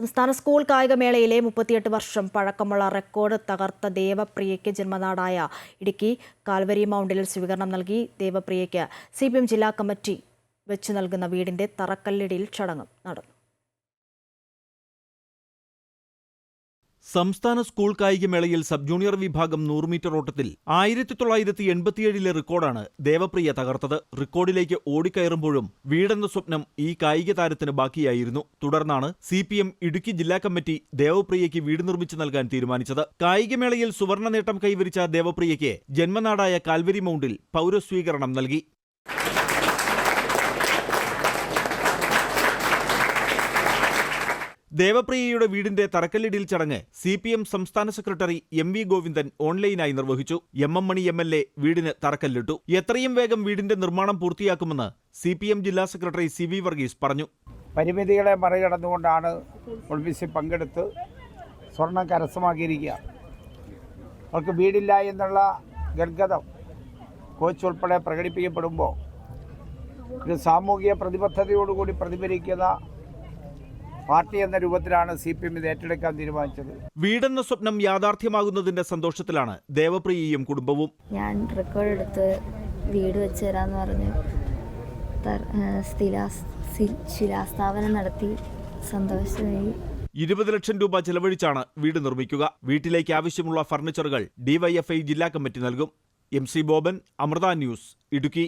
സംസ്ഥാന സ്കൂൾ കായികമേളയിലെ 38 വർഷം പഴക്കമുള്ള റെക്കോർഡ് തകർത്ത ദേവപ്രിയയ്ക്ക് ജന്മനാടായ ഇടുക്കി കാൽവരി മൗണ്ടിൽ സ്വീകരണം നൽകി. ദേവപ്രിയയ്ക്ക് CPM ജില്ലാ കമ്മിറ്റി വെച്ചു നൽകുന്ന വീടിന്റെ തറക്കല്ലിടൽ ചടങ്ങ് നടന്നു. സംസ്ഥാന സ്കൂൾ കായികമേളയിൽ സബ് ജൂനിയർ വിഭാഗം 100 മീറ്റർ ഓട്ടത്തിൽ 1987 റെക്കോർഡാണ് ദേവപ്രിയ തകർത്തത്. റെക്കോർഡിലേക്ക് ഓടിക്കയറുമ്പോഴും വീടെന്ന സ്വപ്നം ഈ കായിക താരത്തിന് ബാക്കിയായിരുന്നു. തുടർന്നാണ് CPM ഇടുക്കി ജില്ലാ കമ്മിറ്റി ദേവപ്രിയയ്ക്ക് വീട് നിർമ്മിച്ചു നൽകാൻ തീരുമാനിച്ചത്. കായികമേളയിൽ സുവർണ നേട്ടം കൈവരിച്ച ദേവപ്രിയയ്ക്ക് ജന്മനാടായ കാൽവരി മൗണ്ടിൽ പൗരസ്വീകരണം നൽകി. ദേവപ്രിയയുടെ വീടിന്റെ തറക്കല്ലിടൽ ചടങ്ങ് CPM സംസ്ഥാന സെക്രട്ടറി MV ഗോവിന്ദൻ ഓൺലൈനായി നിർവഹിച്ചു. MM മണി MLA വീടിന് തറക്കല്ലിട്ടു. എത്രയും വേഗം വീടിന്റെ നിർമ്മാണം പൂർത്തിയാക്കുമെന്ന് CPM ജില്ലാ സെക്രട്ടറി CV വർഗീസ് പറഞ്ഞു. പരിമിതികളെ മറികടന്നുകൊണ്ടാണ് ഒളിമ്പിക്സിൽ പങ്കെടുത്ത് സ്വർണം കരസ്ഥമാക്കിയിരിക്കുക. അവർക്ക് വീടില്ല എന്നുള്ള ഗദ്ഗതം കോച്ച് ഉൾപ്പെടെ പ്രകടിപ്പിക്കപ്പെടുമ്പോൾ ഒരു സാമൂഹിക പ്രതിബദ്ധതയോടുകൂടി പ്രതിഫലിക്കുന്ന പാർട്ടി എന്ന രൂപത്തിലാണ് CPM ഇത് ഏറ്റെടുക്കാൻ തീരുമാനിച്ചത്. വീടെന്ന സ്വപ്നം യാഥാർത്ഥ്യമാകുന്നതിന്റെ സന്തോഷത്തിലാണ് ദേവപ്രിയയും കുടുംബവും. ഞാൻ റെക്കോർഡ് എടുത്ത് വീട് വെച്ച് തരാമെന്ന് പറഞ്ഞ് ശിലാസ്ഥാപനം നടത്തി സന്തോഷമായി. 20 ലക്ഷം രൂപ ചെലവഴിച്ചാണ് വീട് നിർമ്മിക്കുക. വീട്ടിലേക്ക് ആവശ്യമുള്ള ഫർണിച്ചറുകൾ DYFI ജില്ലാ കമ്മിറ്റി നൽകും. MC Boban, Amrita news, Idukki.